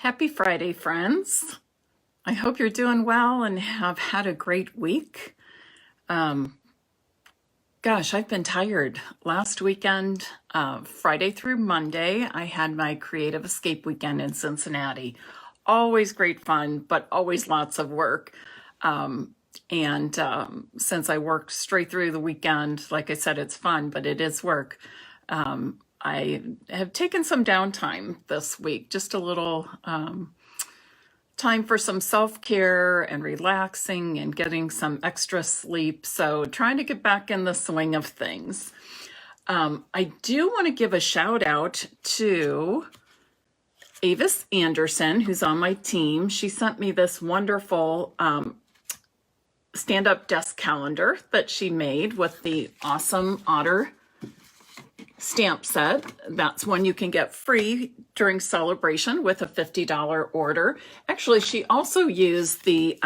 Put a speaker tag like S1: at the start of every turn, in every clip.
S1: Happy Friday, friends. I hope you're doing well and have had a great week. Gosh, I've been tired. Last weekend, Friday through Monday, I had my Creative Escape weekend in Cincinnati. Always great fun, but always lots of work. Since I worked straight through the weekend, like I said, it's fun, but it is work. I have taken some downtime this week, just a little time for some self-care and relaxing and getting some extra sleep. So trying to get back in the swing of things. I do want to give a shout out to Avis Anderson, who's on my team. She sent me this wonderful stand-up desk calendar that she made with the awesome otter stamp set. That's one you can get free during celebration with a $50 order. Actually, she also used the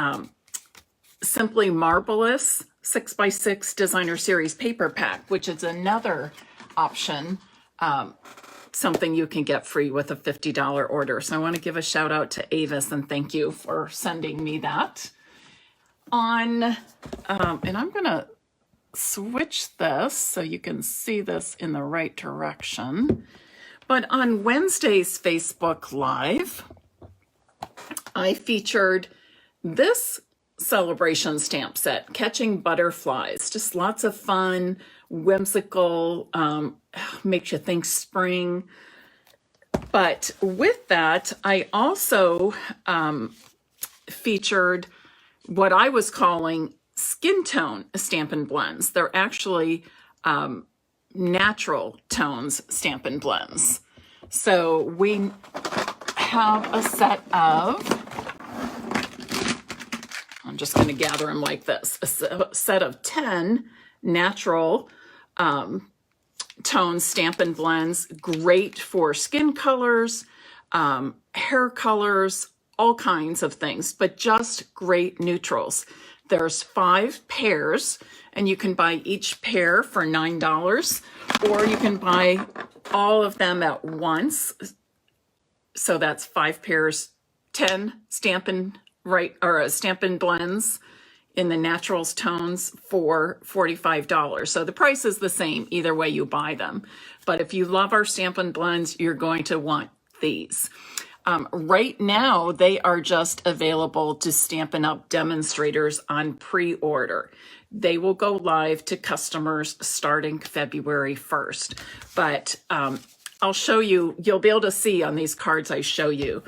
S1: Simply Marvelous 6x6 Designer Series paper pack, which is another option, something you can get free with a $50 order. So I want to give a shout out to Avis and thank you for sending me that. And I'm going to switch this so you can see this in the right direction. But on Wednesday's Facebook Live, I featured this celebration stamp set, Catching Butterflies. Just lots of fun, whimsical, makes you think spring. But with that, I also featured what I was calling skin tone Stampin' Blends. They're actually natural tones Stampin' Blends. So we have a set of, I'm just going to gather them like this, a set of 10 natural tone Stampin' Blends, great for skin colors, hair colors, all kinds of things, but just great neutrals. There's 5 pairs, and you can buy each pair for $9, or you can buy all of them at once. So that's 5 pairs, 10 Stampin' Blends in the naturals tones for $45. So the price is the same either way you buy them. But if you love our Stampin' Blends, you're going to want these. Right now, they are just available to Stampin' Up! Demonstrators on pre-order. They will go live to customers starting February 1st. But I'll show you, you'll be able to see on these cards I show you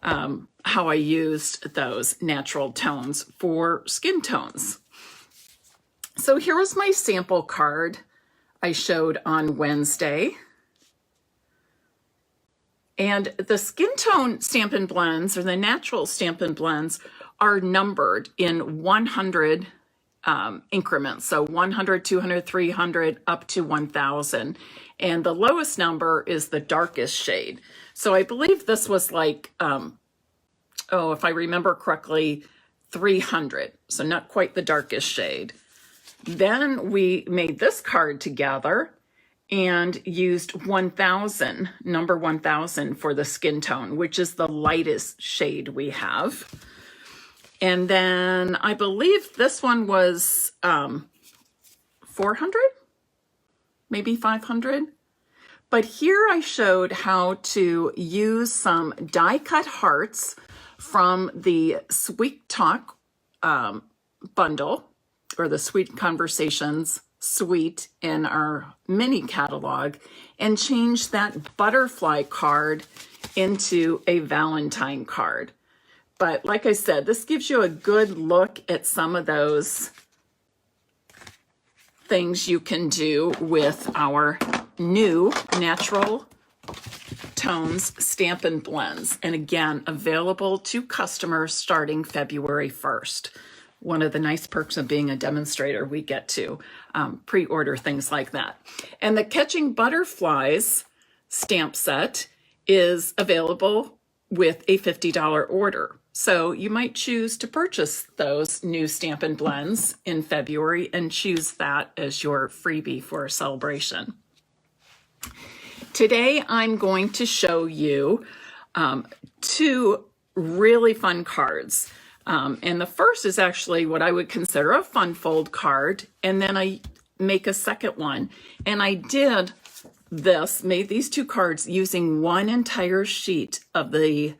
S1: how I used those natural tones for skin tones. So here was my sample card I showed on Wednesday. And the skin tone Stampin' Blends, or the natural Stampin' Blends, are numbered in 100 increments. So 100, 200, 300, up to 1,000. And the lowest number is the darkest shade. So I believe this was like, if I remember correctly, 300. So not quite the darkest shade. Then we made this card together and used 1,000, number 1,000 for the skin tone, which is the lightest shade we have. And then I believe this one was 400, maybe 500. But here I showed how to use some die cut hearts from the Sweet Talk bundle, or the Sweet Conversations suite in our mini catalog, and change that butterfly card into a Valentine card. But like I said, this gives you a good look at some of those things you can do with our new natural tones Stampin' Blends. And again, available to customers starting February 1st. One of the nice perks of being a demonstrator, we get to pre-order things like that. And the Catching Butterflies stamp set is available with a $50 order. So you might choose to purchase those new Stampin' Blends in February and choose that as your freebie for a celebration. Today, I'm going to show you two really fun cards. And the first is actually what I would consider a fun fold card. And then I make a second one. And I made these two cards using one entire sheet of the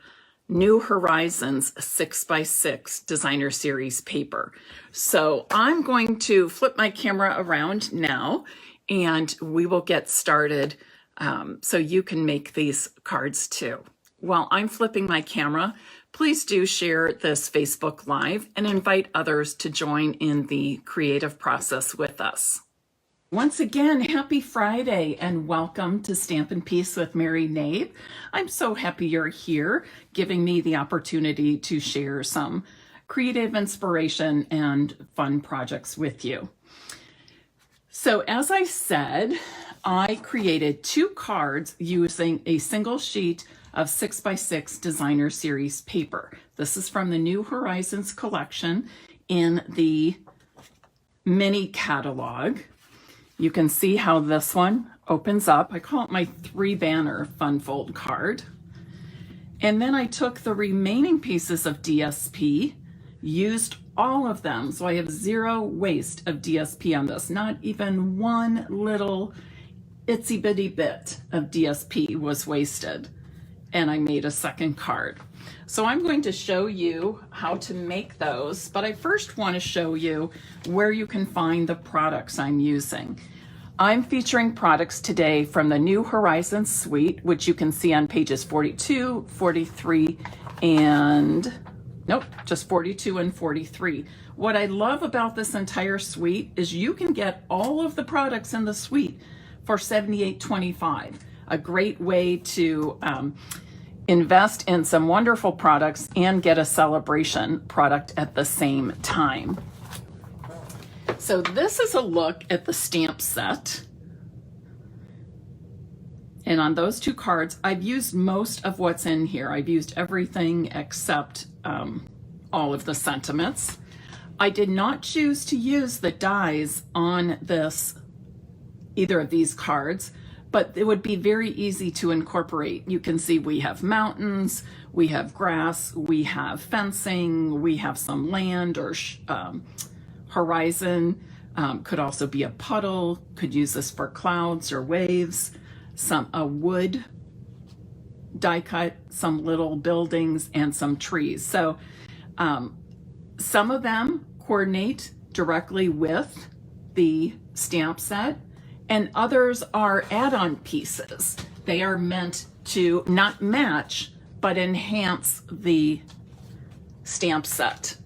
S1: New Horizons 6x6 Designer Series paper. So I'm going to flip my camera around now and we will get started so you can make these cards too. While I'm flipping my camera, please do share this Facebook Live and invite others to join in the creative process with us. Once again, happy Friday and welcome to Stampin' Peace with Mary Nave. I'm so happy you're here, giving me the opportunity to share some creative inspiration and fun projects with you. So as I said, I created two cards using a single sheet of 6x6 Designer Series paper. This is from the New Horizons collection in the mini catalog. You can see how this one opens up. I call it my 3-banner fun fold card. And then I took the remaining pieces of DSP, used all of them. So I have zero waste of DSP on this. Not even one little itsy bitty bit of DSP was wasted. And I made a second card. So I'm going to show you how to make those, but I first want to show you where you can find the products I'm using. I'm featuring products today from the New Horizons suite, which you can see on pages 42, 43, and just 42 and 43. What I love about this entire suite is you can get all of the products in the suite for $78.25. A great way to invest in some wonderful products and get a celebration product at the same time. So this is a look at the stamp set. And on those two cards, I've used most of what's in here. I've used everything except all of the sentiments. I did not choose to use the dies on either of these cards, but it would be very easy to incorporate. You can see we have mountains, we have grass, we have fencing, we have some land or horizon, could also be a puddle, could use this for clouds or waves, a wood die cut, some little buildings, and some trees. So some of them coordinate directly with the stamp set, and others are add-on pieces. They are meant to not match, but enhance the stamp set.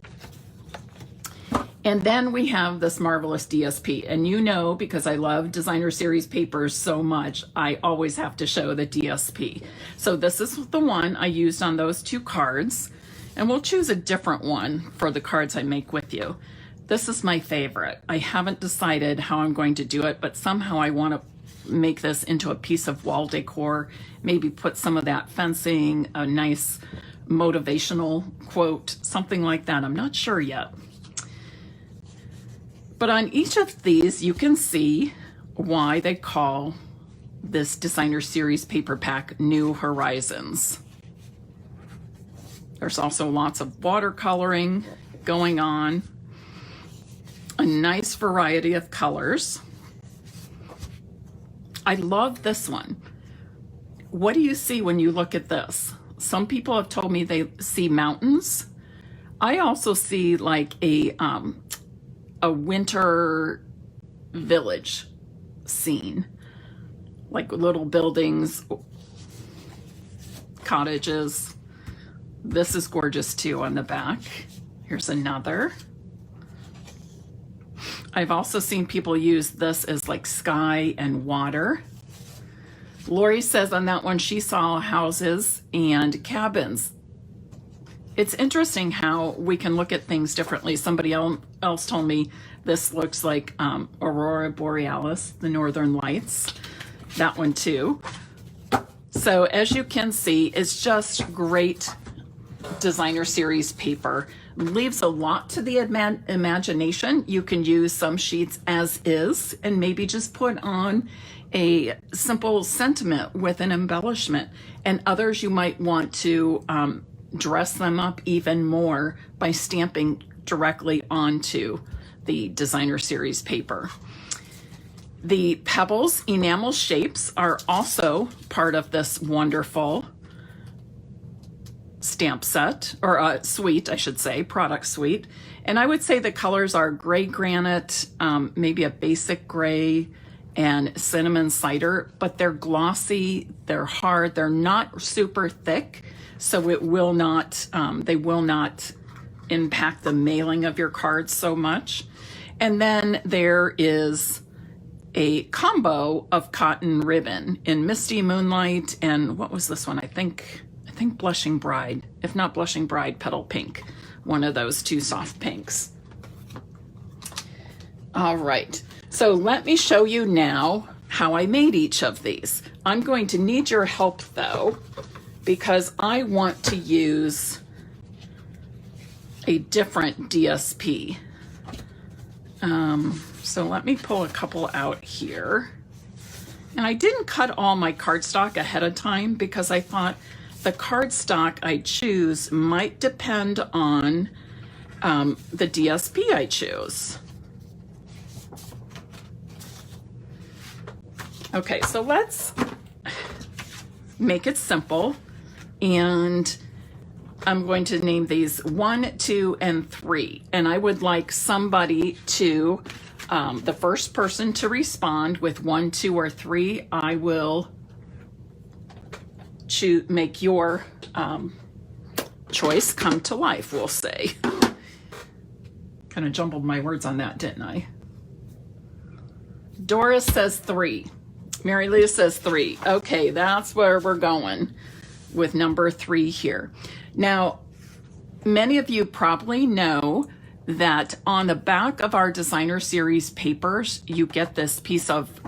S1: And then we have this marvelous DSP. And you know, because I love Designer Series papers so much, I always have to show the DSP. So this is the one I used on those two cards. And we'll choose a different one for the cards I make with you. This is my favorite. I haven't decided how I'm going to do it, but somehow I want to make this into a piece of wall decor, maybe put some of that fencing, a nice motivational quote, something like that. I'm not sure yet. But on each of these, you can see why they call this Designer Series paper pack New Horizons. There's also lots of watercoloring going on. A nice variety of colors. I love this one. What do you see when you look at this? Some people have told me they see mountains. I also see like a winter village scene, like little buildings, cottages. This is gorgeous too on the back. Here's another. I've also seen people use this as like sky and water. Lori says on that one she saw houses and cabins. It's interesting how we can look at things differently. Somebody else told me this looks like Aurora Borealis, the Northern Lights. That one too. So as you can see, it's just great designer series paper. Leaves a lot to the imagination. You can use some sheets as is and maybe just put on a simple sentiment with an embellishment, and others you might want to dress them up even more by stamping directly onto the designer series paper. The pebbles enamel shapes are also part of this wonderful stamp set, or suite, I should say, product suite. And I would say the colors are gray granite, maybe a basic gray, and cinnamon cider, but they're glossy, they're hard, they're not super thick, so it will not, they will not impact the mailing of your cards so much. And then there is a combo of cotton ribbon in Misty, Moonlight, and what was this one? I think Blushing Bride, if not Blushing Bride, Petal Pink, one of those two soft pinks. All right, so let me show you now how I made each of these. I'm going to need your help though, because I want to use a different DSP. So let me pull a couple out here. And I didn't cut all my cardstock ahead of time because I thought the cardstock I choose might depend on the DSP I choose. Okay, so let's make it simple, and I'm going to name these 1, 2, and 3. And I would like somebody to, the first person to respond with 1, 2, or 3. I will make your choice come to life, we'll say. Kind of jumbled my words on that, didn't I? Doris says 3. Mary Lou says 3. Okay, that's where we're going with number 3 here. Now, many of you probably know that on the back of our designer series papers, you get this piece of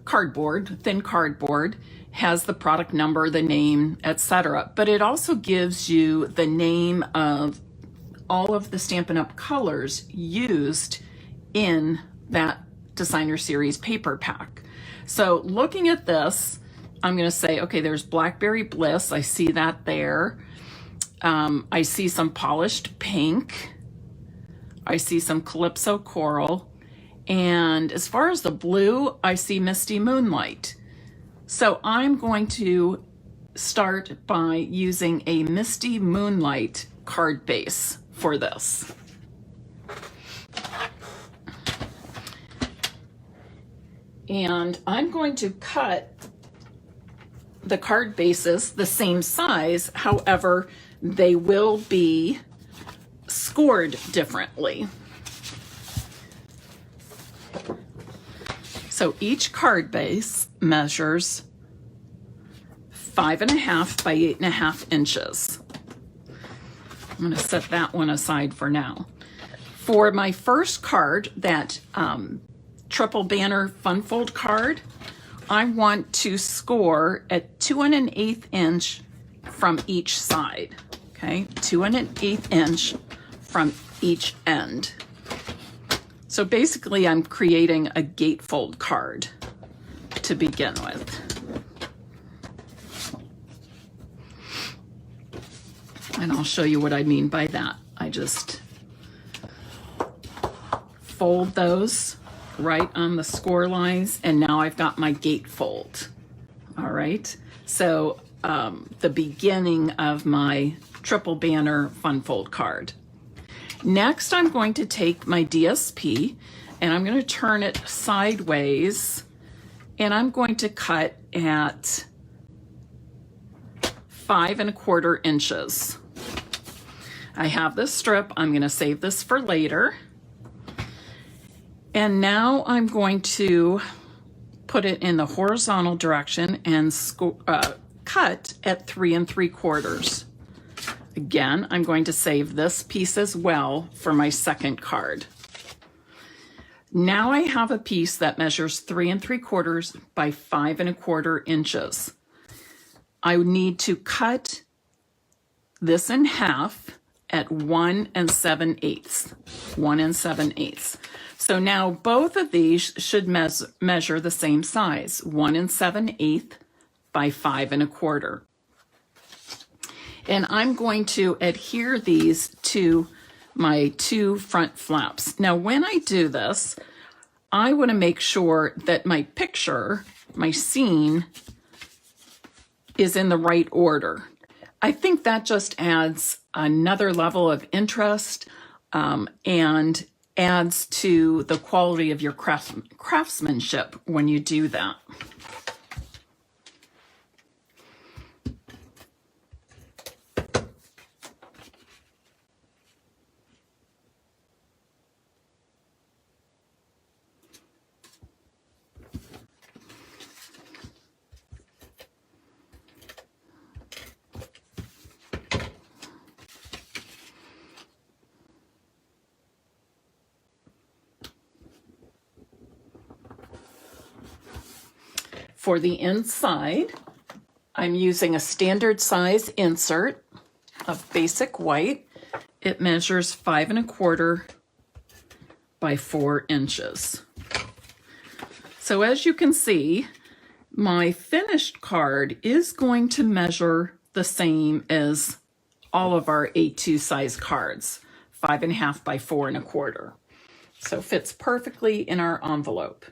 S1: cardboard, thin cardboard, has the product number, the name, etc. But it also gives you the name of all of the Stampin' Up! Colors used in that designer series paper pack. So looking at this, I'm going to say, okay, there's Blackberry Bliss. I see that there. I see some polished pink. I see some Calypso Coral. And as far as the blue, I see Misty Moonlight. So I'm going to start by using a Misty Moonlight card base for this. And I'm going to cut the card bases the same size, however, they will be scored differently. So each card base measures 5.5 by 8.5 inches. I'm going to set that one aside for now. For my first card, that triple banner fun fold card, I want to score at 2 1/8 inch from each side. Okay, 2 1/8 inch from each end. So basically I'm creating a gatefold card to begin with. And I'll show you what I mean by that. I just fold those right on the score lines, and now I've got my gatefold. All right, so the beginning of my triple banner fun fold card. Next, I'm going to take my DSP and I'm going to turn it sideways, and I'm going to cut at 5 1/4 inches. I have this strip. I'm going to save this for later. And now I'm going to put it in the horizontal direction and cut at 3 3/4. Again, I'm going to save this piece as well for my second card. Now I have a piece that measures 3 3/4 by 5 1/4 inches. I need to cut this in half at 1 7/8. 1 7/8. So now both of these should measure the same size, 1 7/8 by 5 1/4. And I'm going to adhere these to my 2 front flaps. Now, when I do this, I want to make sure that my picture, my scene, is in the right order. I think that just adds another level of interest and adds to the quality of your craftsmanship when you do that. For the inside, I'm using a standard size insert of basic white. It measures 5 1/4 by 4 inches. So as you can see, my finished card is going to measure the same as all of our A2 size cards, 5 1/2 by 4 1/4. So fits perfectly in our envelope.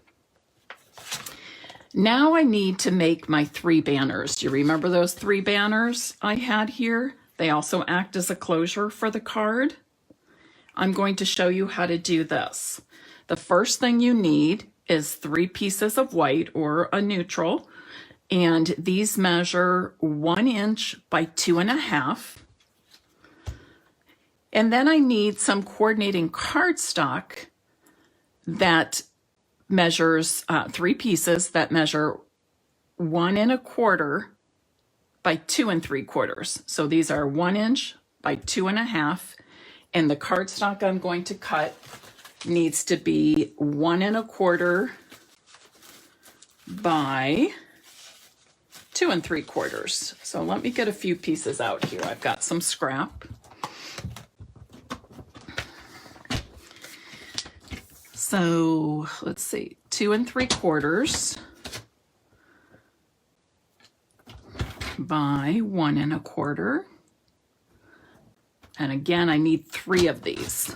S1: Now I need to make my 3 banners. Do you remember those 3 banners I had here? They also act as a closure for the card. I'm going to show you how to do this. The first thing you need is 3 pieces of white or a neutral, and these measure 1 inch by 2 1/2. And then I need some coordinating cardstock that measures 3 pieces that measure 1 1/4 by 2 3/4. So these are 1 inch by 2 1/2, and the cardstock I'm going to cut needs to be 1 1/4 by 2 3/4. So let me get a few pieces out here. I've got some scrap. So let's see, 2 3/4 by 1 1/4. And again, I need 3 of these.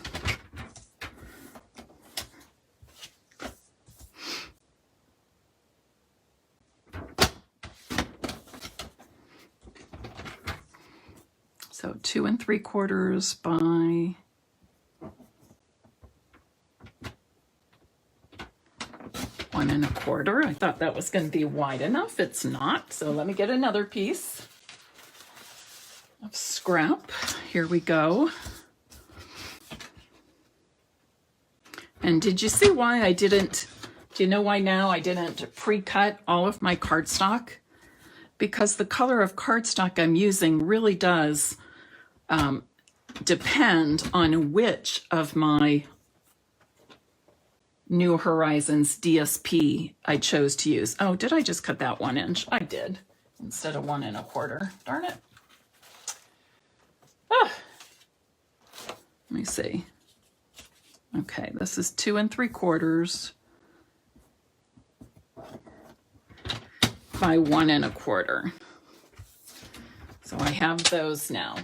S1: So 2 3/4 by 1 1/4. I thought that was going to be wide enough. It's not. So let me get another piece of scrap. Here we go. And did you see why I didn't, do you know why now I didn't pre-cut all of my cardstock? Because the color of cardstock I'm using really does depend on which of my New Horizons DSP I chose to use. Oh, did I just cut that 1 inch? I did, instead of 1 1/4. Darn it. Ah. Let me see. Okay, this is 2 3/4 by 1 1/4. So I have those now.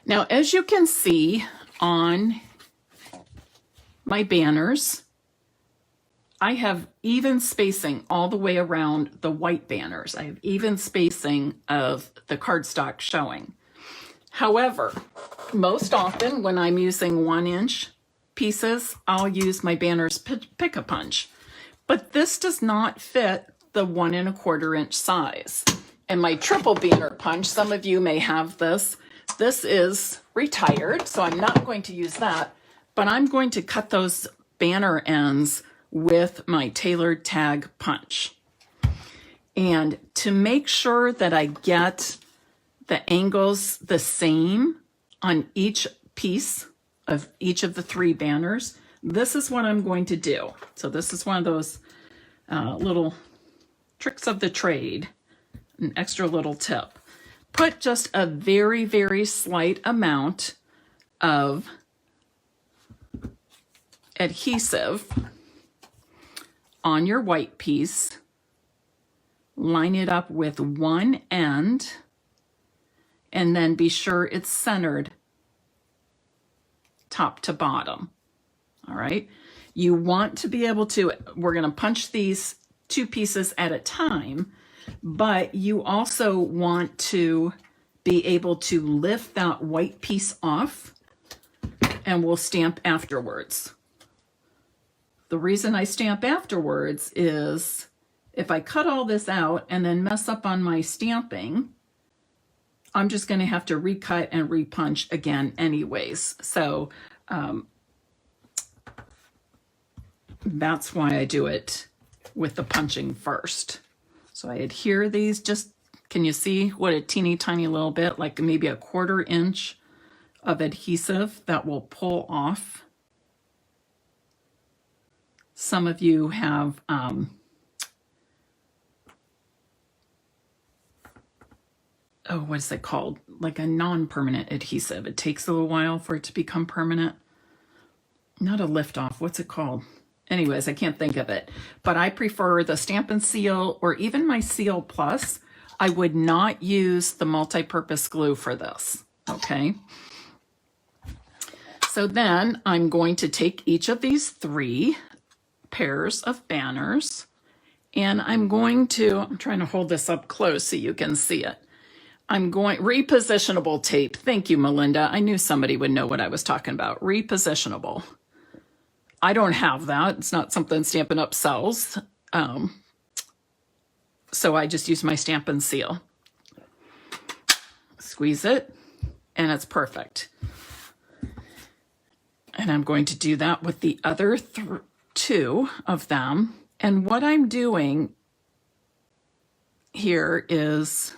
S1: Now, as you can see on my banners, I have even spacing all the way around the white banners. I have even spacing of the cardstock showing. However, most often when I'm using 1 inch pieces, I'll use my banners pick-a-punch. But this does not fit the 1 1/4 inch size. And my triple banner punch, some of you may have this. This is retired, so I'm not going to use that. But I'm going to cut those banner ends with my tailored tag punch. And to make sure that I get the angles the same on each piece of each of the 3 banners, this is what I'm going to do. So this is one of those little tricks of the trade, an extra little tip. put just a very, very slight amount of adhesive on your white piece. Line it up with one end, and then be sure it's centered top to bottom. All right. You want to be able to, we're going to punch these two pieces at a time, but you also want to be able to lift that white piece off, and we'll stamp afterwards. The reason I stamp afterwards is if I cut all this out and then mess up on my stamping, I'm just going to have to recut and repunch again anyways. So that's why I do it with the punching first. So I adhere these, just, can you see what a teeny tiny little bit, like maybe a 1/4 inch of adhesive that will pull off. Some of you have oh, what is it called? Like a non-permanent adhesive. It takes a little while for it to become permanent. Not a lift off, what's it called? Anyways, I can't think of it. But I prefer the Stamp and Seal, or even my Seal Plus. I would not use the multi-purpose glue for this, okay? So then I'm going to take each of these 3 pairs of banners, and I'm trying to hold this up close so you can see it. Repositionable tape. Thank you, Melinda. I knew somebody would know what I was talking about. Repositionable. I don't have that. It's not something Stampin' Up! Sells. So I just use my Stamp and Seal. Squeeze it, and it's perfect. And I'm going to do that with the other 2 of them. And what I'm doing here is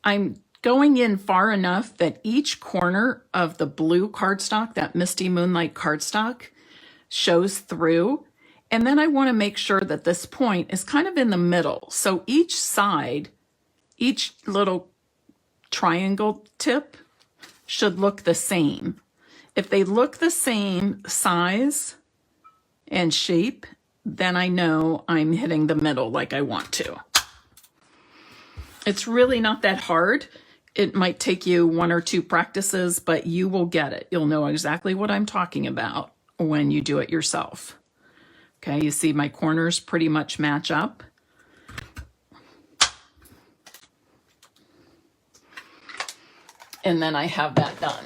S1: I'm going in far enough that each corner of the blue cardstock, that Misty Moonlight cardstock, shows through. And then I want to make sure that this point is kind of in the middle. So each side, each little triangle tip should look the same. If they look the same size and shape, then I know I'm hitting the middle like I want to. It's really not that hard. It might take you 1 or 2 practices, but you will get it. You'll know exactly what I'm talking about when you do it yourself. Okay, you see my corners pretty much match up. And then I have that done.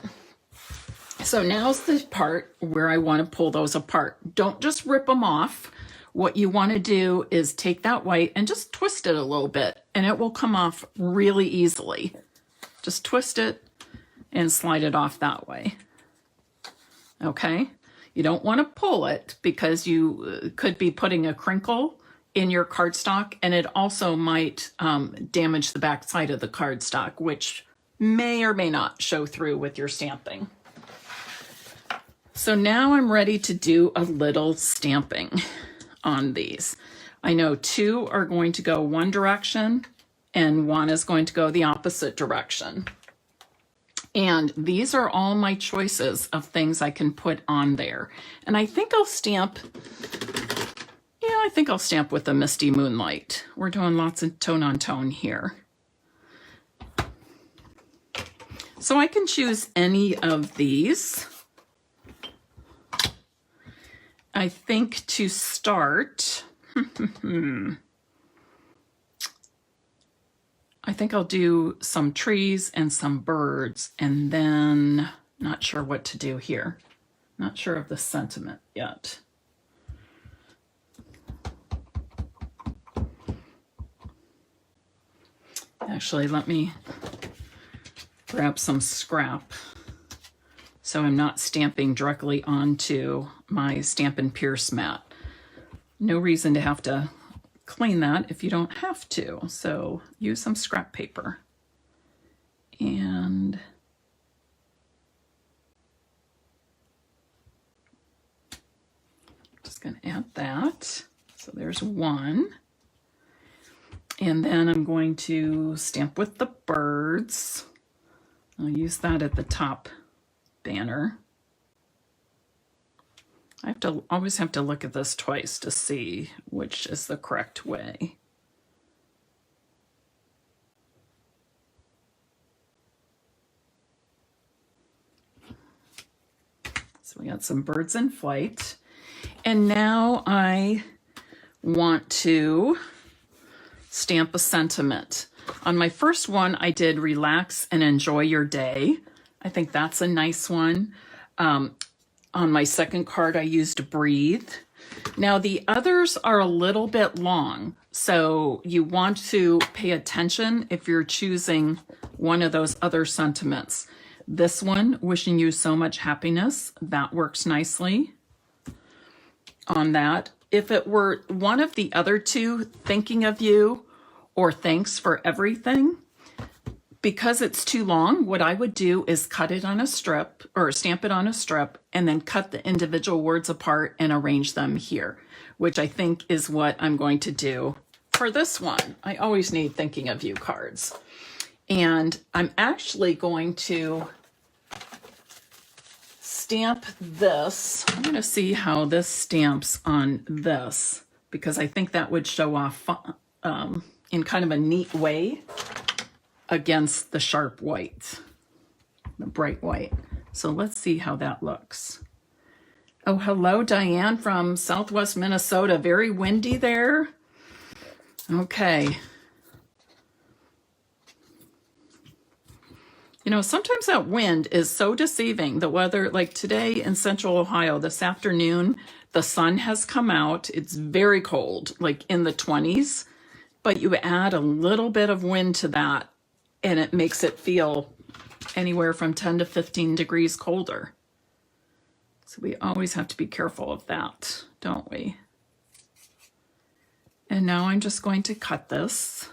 S1: So now's the part where I want to pull those apart. Don't just rip them off. What you want to do is take that white and just twist it a little bit, and it will come off really easily. Just twist it and slide it off that way. Okay? You don't want to pull it because you could be putting a crinkle in your cardstock, and it also might damage the back side of the cardstock, which may or may not show through with your stamping. So now I'm ready to do a little stamping on these. I know 2 are going to go one direction and 1 is going to go the opposite direction. And these are all my choices of things I can put on there. And I think I'll stamp, I think I'll stamp with the Misty Moonlight. We're doing lots of tone on tone here. So I can choose any of these. I think to start, I think I'll do some trees and some birds, and then not sure what to do here. Not sure of the sentiment yet. Actually, let me grab some scrap so I'm not stamping directly onto my Stampin' Pierce mat. No reason to have to clean that if you don't have to. So use some scrap paper. And just going to add that. So there's 1. And then I'm going to stamp with the birds. I'll use that at the top banner. I always have to look at this twice to see which is the correct way. So we got some birds in flight. And now I want to stamp a sentiment. On my first one, I did relax and enjoy your day. I think that's a nice one. On my second card, I used breathe. Now the others are a little bit long, so you want to pay attention if you're choosing one of those other sentiments. This one, wishing you so much happiness, that works nicely on that. If it were one of the other two, thinking of you or thanks for everything, because it's too long, what I would do is cut it on a strip or stamp it on a strip and then cut the individual words apart and arrange them here, which I think is what I'm going to do for this one. I always need thinking of you cards. And I'm actually going to stamp this. I'm going to see how this stamps on this, because I think that would show off in kind of a neat way against the sharp white, the bright white. So let's see how that looks. Oh, hello, Diane from Southwest Minnesota. Very windy there. Okay. You know, sometimes that wind is so deceiving. The weather, like today in Central Ohio, this afternoon, the sun has come out. It's very cold, like in the 20s, but you add a little bit of wind to that, and it makes it feel anywhere from 10 to 15 degrees colder. So we always have to be careful of that, don't we? And now I'm just going to cut this.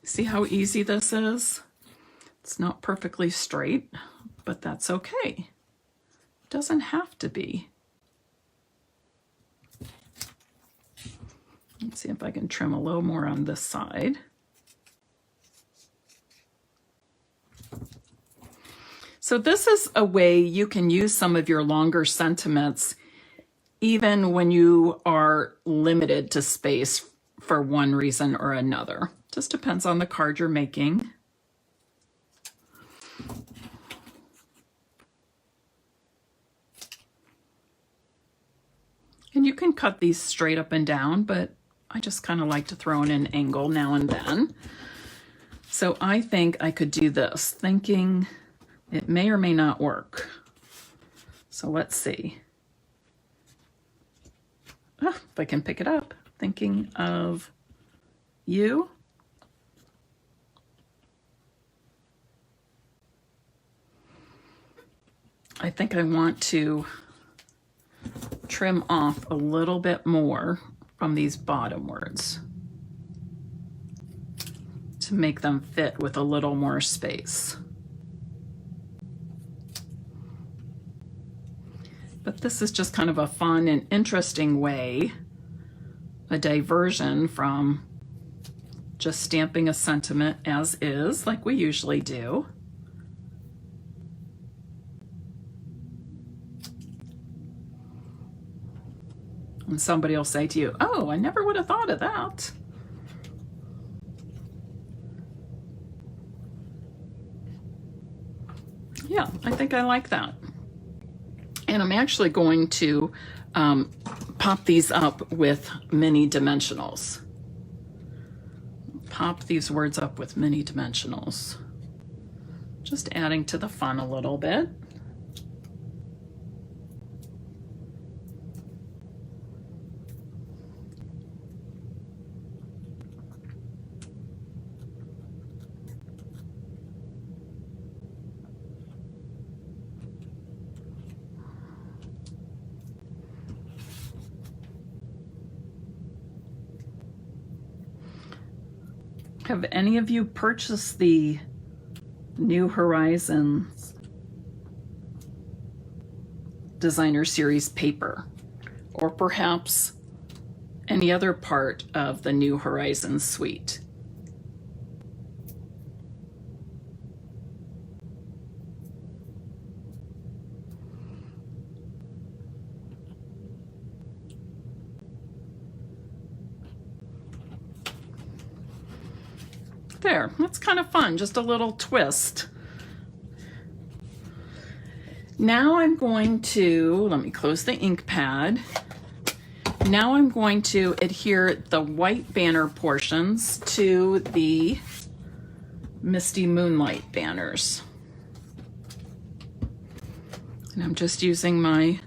S1: See how easy this is? It's not perfectly straight, but that's okay. It doesn't have to be. Let's see if I can trim a little more on this side. So this is a way you can use some of your longer sentiments even when you are limited to space for one reason or another. Just depends on the card you're making. And you can cut these straight up and down, but I just kind of like to throw in an angle now and then. So I think I could do this, thinking it may or may not work. So let's see. Oh, if I can pick it up. Thinking of you. I think I want to trim off a little bit more from these bottom words to make them fit with a little more space. But this is just kind of a fun and interesting way, a diversion from just stamping a sentiment as is, like we usually do. And somebody will say to you, oh, I never would have thought of that. Yeah, I think I like that. And I'm actually going to pop these up with mini dimensionals. Pop these words up with mini dimensionals. Just adding to the fun a little bit. Have any of you purchased the New Horizons Designer Series paper? Or perhaps any other part of the New Horizons suite. There, that's kind of fun, just a little twist. Now I'm going to, let me close the ink pad. Now I'm going to adhere the white banner portions to the Misty Moonlight banners. And I'm just using my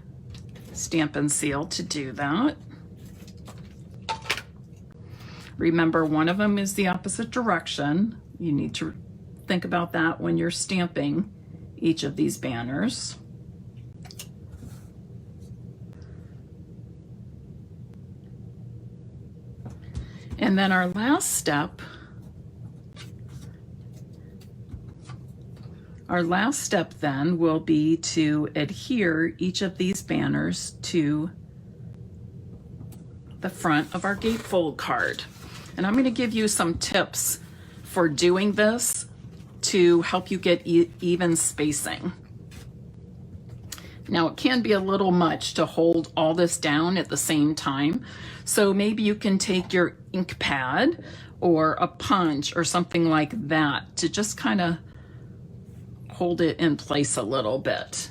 S1: Stampin' Seal to do that. Remember, one of them is the opposite direction. You need to think about that when you're stamping each of these banners. And then our last step then will be to adhere each of these banners to the front of our gatefold card. And I'm going to give you some tips for doing this to help you get even spacing. Now, it can be a little much to hold all this down at the same time. So maybe you can take your ink pad or a punch or something like that to just kind of hold it in place a little bit.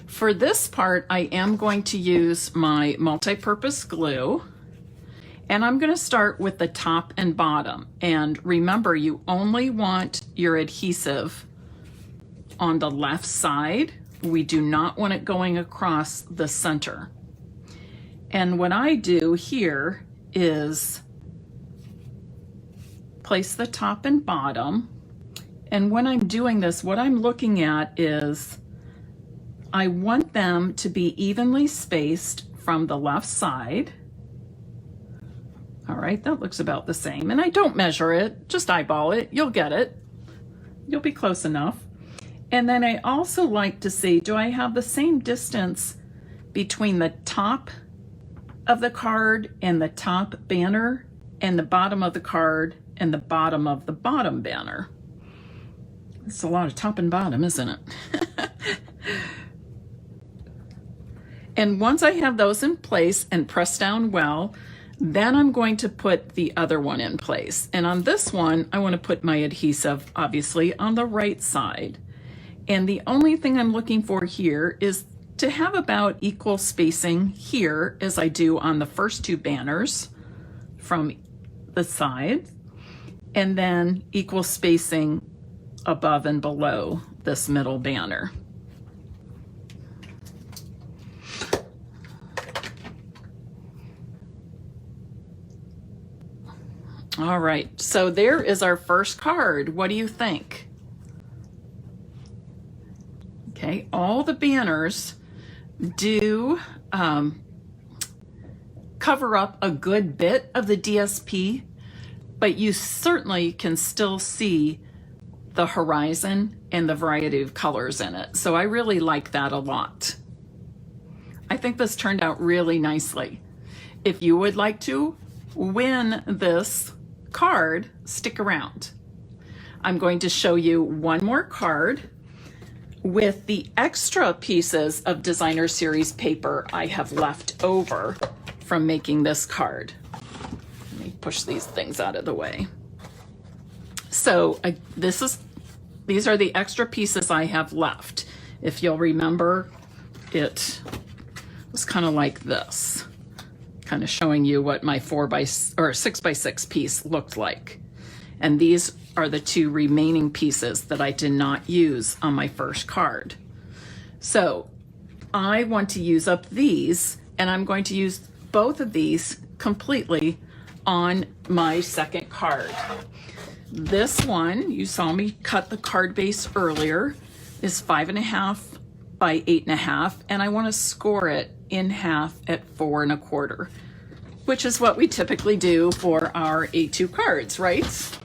S1: For this part, I am going to use my multi-purpose glue. And I'm going to start with the top and bottom. And remember, you only want your adhesive on the left side. We do not want it going across the center. And what I do here is place the top and bottom. And when I'm doing this, what I'm looking at is I want them to be evenly spaced from the left side. All right, that looks about the same. And I don't measure it, just eyeball it. You'll get it. You'll be close enough. And then I also like to see, do I have the same distance between the top of the card and the top banner and the bottom of the card and the bottom of the bottom banner? It's a lot of top and bottom, isn't it? And once I have those in place and pressed down well, then I'm going to put the other one in place. And on this one, I want to put my adhesive, obviously, on the right side. And the only thing I'm looking for here is to have about equal spacing here as I do on the first two banners from the side, and then equal spacing above and below this middle banner. All right, so there is our first card. What do you think? Okay, all the banners do cover up a good bit of the DSP, but you certainly can still see the horizon and the variety of colors in it. So I really like that a lot. I think this turned out really nicely. If you would like to win this card, stick around. I'm going to show you one more card with the extra pieces of designer series paper I have left over from making this card. Let me push these things out of the way. So these are the extra pieces I have left. If you'll remember, it was kind of like this, kind of showing you what my 6x6 piece looked like. And these are the two remaining pieces that I did not use on my first card. So I want to use up these, and I'm going to use both of these completely on my second card. This one, you saw me cut the card base earlier, is 5.5 by 8.5, and I want to score it in half at 4 1/4, which is what we typically do for our A2 cards, right?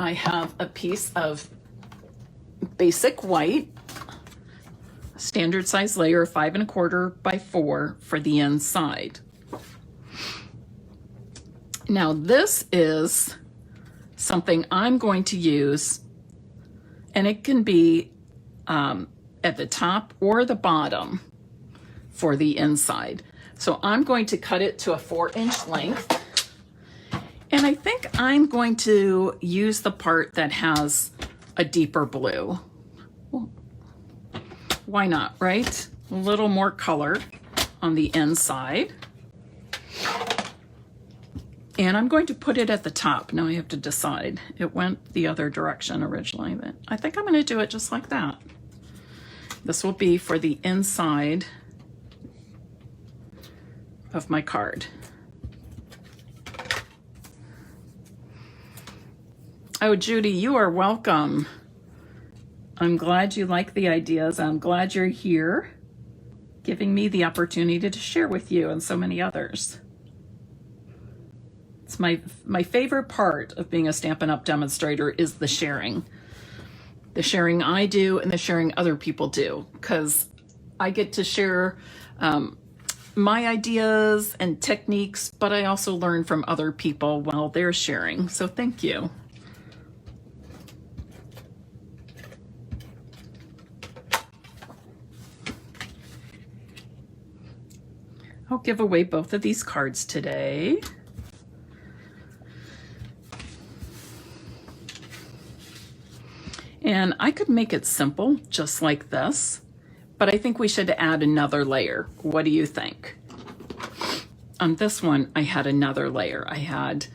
S1: I have a piece of basic white, standard size layer, 5 1/4 by 4 for the inside. Now this is something I'm going to use, and it can be at the top or the bottom for the inside. So I'm going to cut it to a 4-inch length. And I think I'm going to use the part that has a deeper blue. Well, why not, right? A little more color on the inside. And I'm going to put it at the top. Now I have to decide. It went the other direction originally, but I think I'm going to do it just like that. This will be for the inside of my card. Oh, Judy, you are welcome. I'm glad you like the ideas. I'm glad you're here, giving me the opportunity to share with you and so many others. It's my favorite part of being a Stampin' Up! Demonstrator is the sharing. The sharing I do and the sharing other people do, because I get to share my ideas and techniques, but I also learn from other people while they're sharing. So thank you. I'll give away both of these cards today. And I could make it simple, just like this, but I think we should add another layer. What do you think? On this one, I had another layer. I had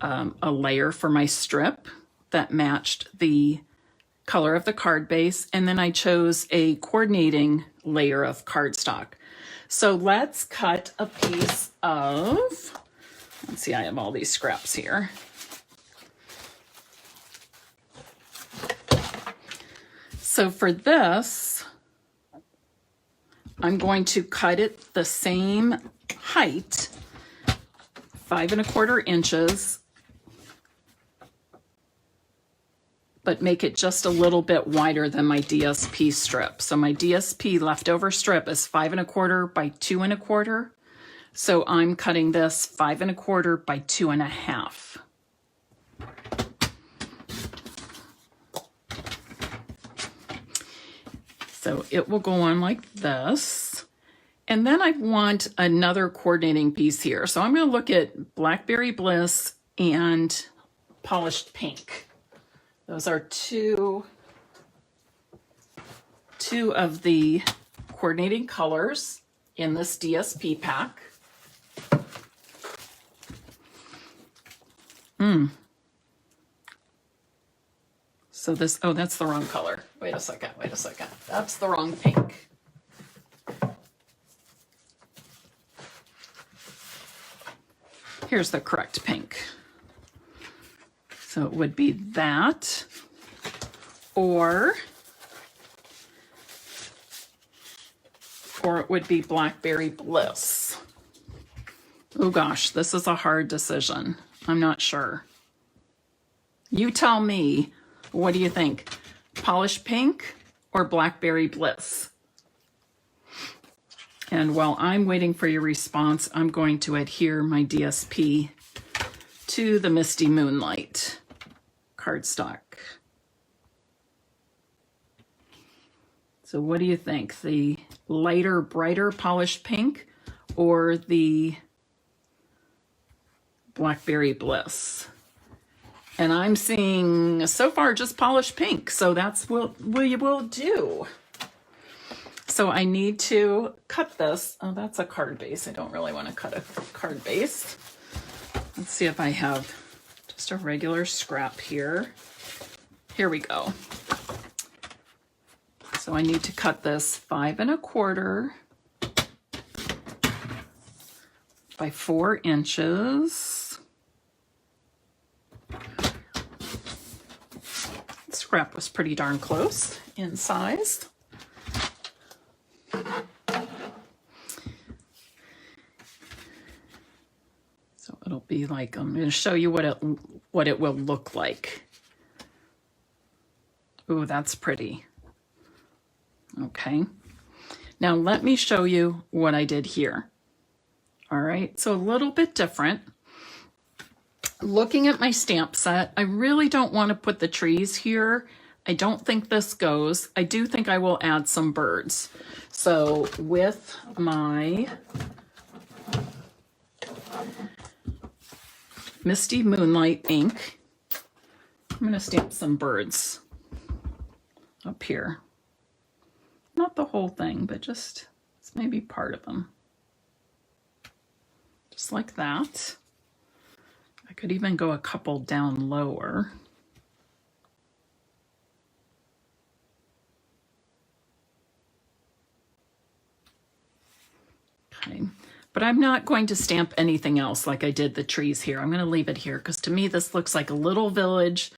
S1: a layer for my strip that matched the color of the card base, and then I chose a coordinating layer of cardstock. So let's cut a piece of, let's see, I have all these scraps here. So for this, I'm going to cut it the same height, 5 1/4 inches, but make it just a little bit wider than my DSP strip. So my DSP leftover strip is 5 1/4 by 2 1/4. So I'm cutting this 5 1/4 by 2 1/2. So it will go on like this. And then I want another coordinating piece here. So I'm going to look at Blackberry Bliss and Polished Pink. Those are two of the coordinating colors in this DSP pack. So this, oh, that's the wrong color. Wait a second. That's the wrong pink. Here's the correct pink. So it would be that, or it would be Blackberry Bliss. Oh gosh, this is a hard decision. I'm not sure. You tell me, what do you think? Polished Pink or Blackberry Bliss? And while I'm waiting for your response, I'm going to adhere my DSP to the Misty Moonlight cardstock. So what do you think? The lighter, brighter Polished Pink or the Blackberry Bliss? And I'm seeing so far just Polished Pink, so that's what we will do. So I need to cut this. Oh, that's a card base. I don't really want to cut a card base. Let's see if I have just a regular scrap here. Here we go. So I need to cut this 5 1/4 by 4 inches. Scrap was pretty darn close in size. So it'll be like, I'm going to show you what it will look like. Ooh, that's pretty. Okay. Now let me show you what I did here. All right, so a little bit different. Looking at my stamp set, I really don't want to put the trees here. I don't think this goes. I do think I will add some birds. So with my Misty Moonlight ink, I'm going to stamp some birds up here. Not the whole thing, but just maybe part of them. Just like that. I could even go a couple down lower. Okay, but I'm not going to stamp anything else like I did the trees here. I'm going to leave it here because to me this looks like a little village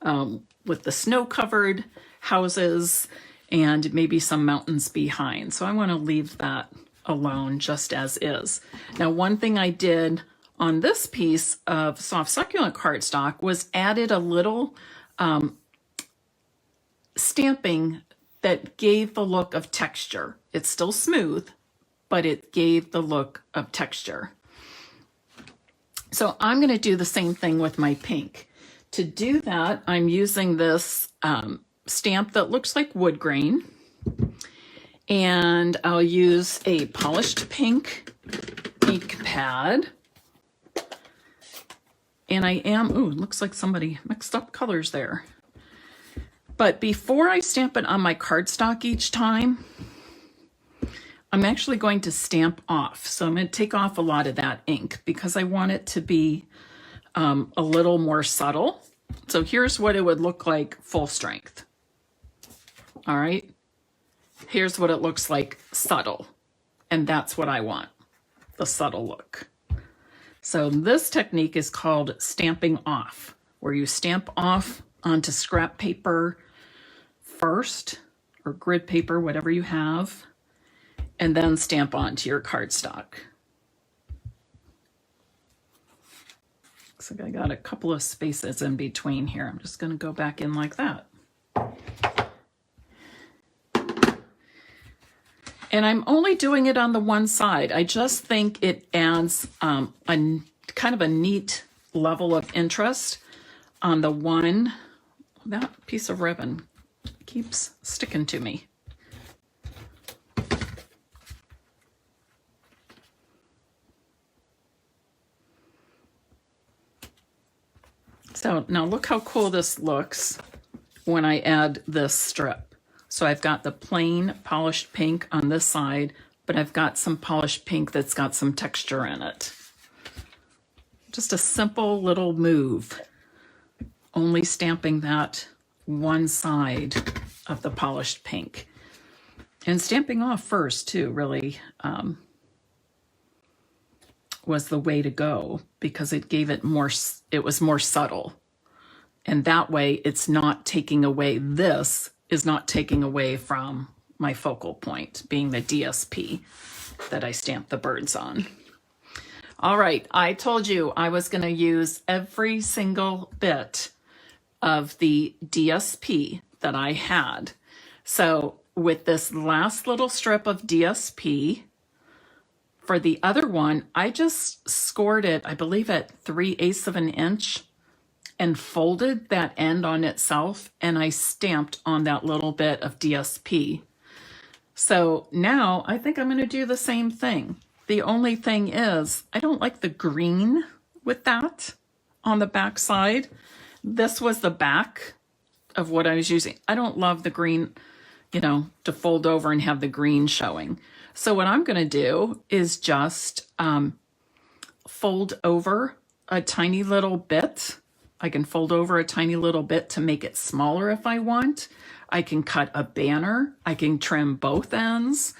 S1: with the snow-covered houses and maybe some mountains behind. So I want to leave that alone just as is. Now, one thing I did on this piece of soft succulent cardstock was added a little stamping that gave the look of texture. It's still smooth, but it gave the look of texture. So I'm going to do the same thing with my pink. To do that, I'm using this stamp that looks like wood grain, and I'll use a polished pink ink pad. And I am, ooh, looks like somebody mixed up colors there. But before I stamp it on my cardstock each time, I'm actually going to stamp off. So I'm going to take off a lot of that ink because I want it to be a little more subtle. So here's what it would look like full strength. All right. Here's what it looks like subtle. And that's what I want, the subtle look. So this technique is called stamping off, where you stamp off onto scrap paper first, or grid paper, whatever you have, and then stamp onto your cardstock. Looks like I got a couple of spaces in between here. I'm just going to go back in like that. And I'm only doing it on the one side. I just think it adds a kind of a neat level of interest on the one. That piece of ribbon keeps sticking to me. So now look how cool this looks when I add this strip. So I've got the plain polished pink on this side, but I've got some polished pink that's got some texture in it. Just a simple little move, only stamping that one side of the polished pink. And stamping off first too really was the way to go because it gave it more, it was more subtle. And that way it's not taking away, this is not taking away from my focal point, being the DSP that I stamped the birds on. All right, I told you I was going to use every single bit of the DSP that I had. So with this last little strip of DSP, for the other one, I just scored it, I believe at 3/8 of an inch, and folded that end on itself, and I stamped on that little bit of DSP. So now I think I'm going to do the same thing. The only thing is I don't like the green with that on the back side. This was the back of what I was using. I don't love the green, you know, to fold over and have the green showing. So what I'm going to do is just fold over a tiny little bit. I can fold over a tiny little bit to make it smaller if I want. I can cut a banner. I can trim both ends.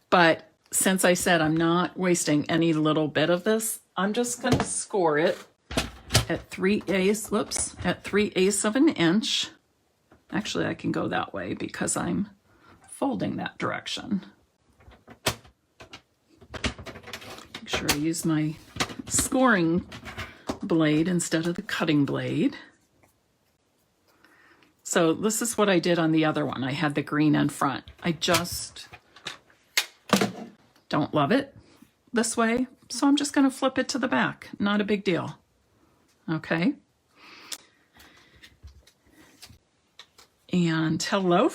S1: But since I said I'm not wasting any little bit of this, I'm just going to score it at 3/8 of an inch. Actually, I can go that way because I'm folding that direction. Make sure I use my scoring blade instead of the cutting blade. So this is what I did on the other one. I had the green in front. I just don't love it this way. So I'm just going to flip it to the back. Not a big deal. Okay. And hello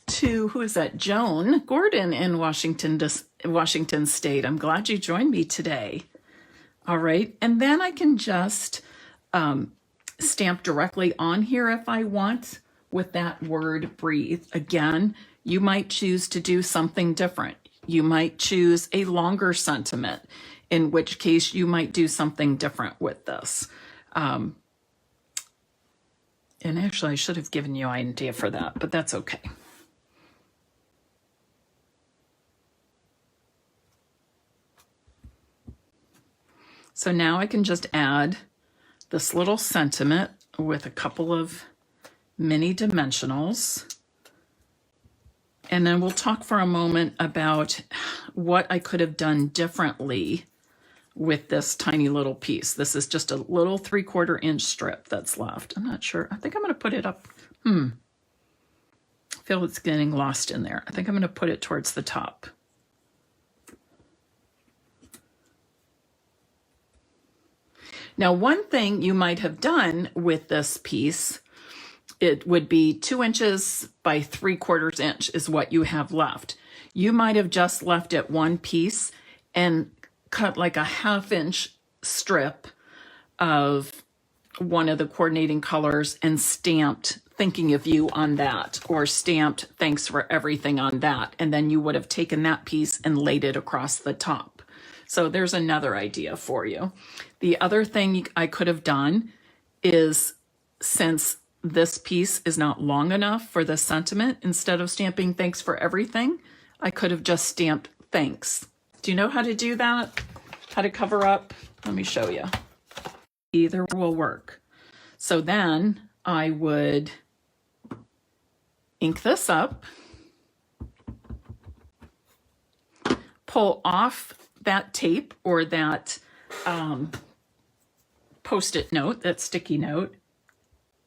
S1: to, who is that? Joan Gordon in Washington State. I'm glad you joined me today. All right. And then I can just stamp directly on here if I want with that word breathe. Again, you might choose to do something different. You might choose a longer sentiment, in which case you might do something different with this. And actually, I should have given you an idea for that, but that's okay. So now I can just add this little sentiment with a couple of mini dimensionals. And then we'll talk for a moment about what I could have done differently with this tiny little piece. This is just a little 3/4 inch strip that's left. I'm not sure. I think I'm going to put it up. I feel it's getting lost in there. I think I'm going to put it towards the top. Now, one thing you might have done with this piece, it would be 2 inches by 3/4 inch is what you have left. You might have just left it one piece and cut like a 1/2 inch strip of one of the coordinating colors and stamped thinking of you on that, or stamped thanks for everything on that. And then you would have taken that piece and laid it across the top. So there's another idea for you. The other thing I could have done is, since this piece is not long enough for the sentiment, instead of stamping thanks for everything, I could have just stamped thanks. Do you know how to do that? How to cover up? Let me show you. Either will work. So then I would ink this up, pull off that tape or that Post-it note, that sticky note,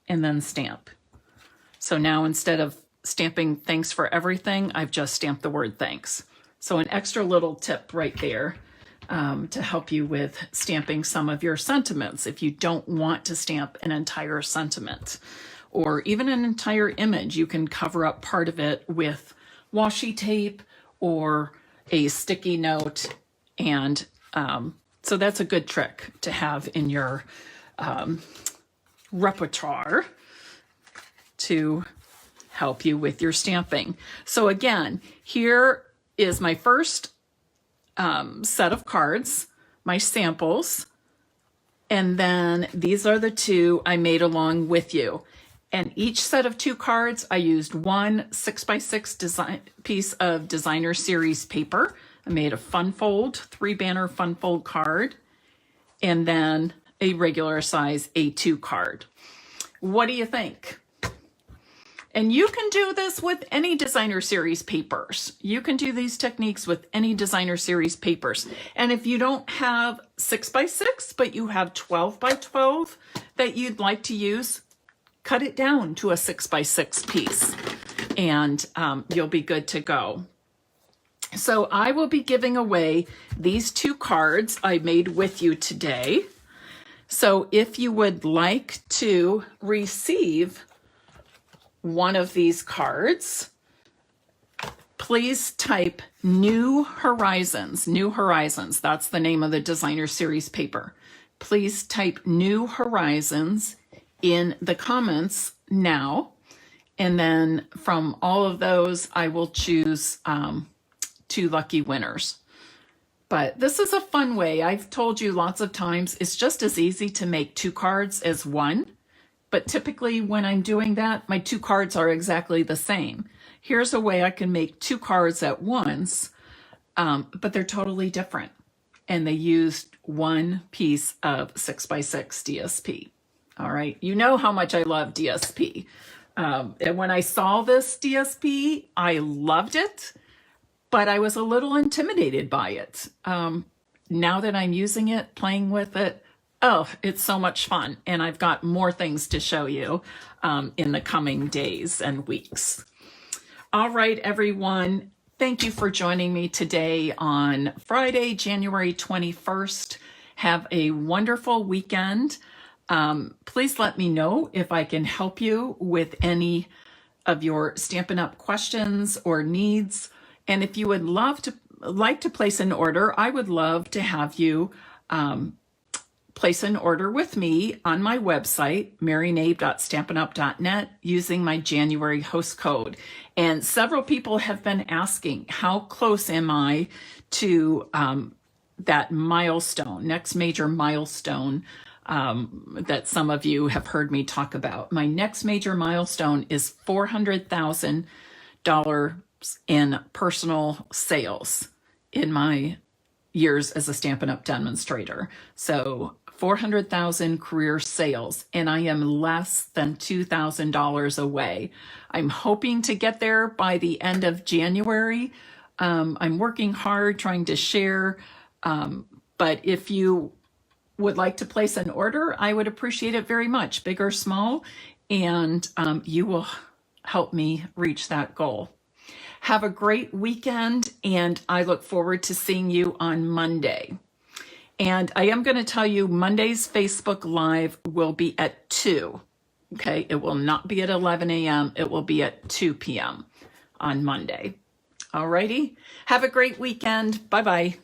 S1: and then stamp. So now instead of stamping thanks for everything, I've just stamped the word thanks. So an extra little tip right there to help you with stamping some of your sentiments if you don't want to stamp an entire sentiment or even an entire image. You can cover up part of it with washi tape or a sticky note, and so that's a good trick to have in your repertoire to help you with your stamping. So again, here is my first set of cards, my samples, and then these are the two I made along with you. And each set of 2 cards, I used one 6x6 piece of designer series paper. I made a fun fold, 3-banner fun fold card, and then a regular size A2 card. What do you think? And you can do this with any designer series papers. You can do these techniques with any designer series papers. And if you don't have 6x6, but you have 12x12 that you'd like to use, cut it down to a 6x6 piece and you'll be good to go. So I will be giving away these 2 cards I made with you today. So if you would like to receive one of these cards, please type New Horizons. New Horizons, that's the name of the designer series paper. Please type New Horizons in the comments now. And then from all of those, I will choose 2 lucky winners. But this is a fun way. I've told you lots of times, it's just as easy to make 2 cards as one. But typically when I'm doing that, my 2 cards are exactly the same. Here's a way I can make 2 cards at once, but they're totally different. And they used one piece of 6x6 DSP. All right. You know how much I love DSP. And when I saw this DSP, I loved it, but I was a little intimidated by it. Now that I'm using it, playing with it, Oh, it's so much fun. And I've got more things to show you in the coming days and weeks. All right, everyone. Thank you for joining me today on Friday, January 21st. Have a wonderful weekend. Please let me know if I can help you with any of your Stampin' Up! Questions or needs. And if you would like to place an order, I would love to have you place an order with me on my website, marynabe.stampinup.net, using my January host code. And several people have been asking, how close am I to that milestone, next major milestone that some of you have heard me talk about? My next major milestone is $400,000 in personal sales in my years as a Stampin' Up! Demonstrator. So 400,000 career sales, and I am less than $2,000 away. I'm hoping to get there by the end of January. I'm working hard trying to share, but if you would like to place an order, I would appreciate it very much, big or small, and you will help me reach that goal. Have a great weekend, and I look forward to seeing you on Monday. And I am going to tell you Monday's Facebook Live will be at 2. Okay, it will not be at 11 a.m. It will be at 2 p.m. on Monday. All righty. Have a great weekend. Bye-bye.